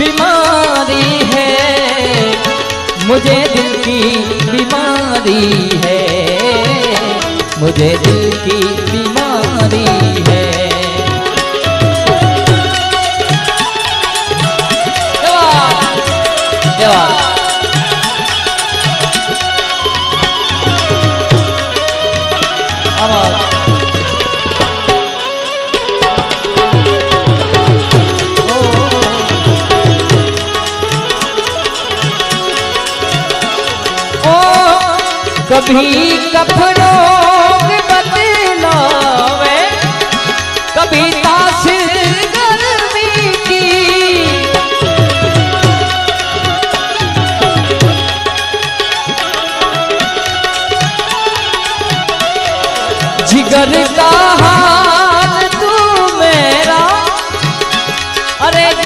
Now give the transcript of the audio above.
बीमारी है, मुझे दिल की बीमारी है, मुझे दिल की बीमारी है। कभी कफनों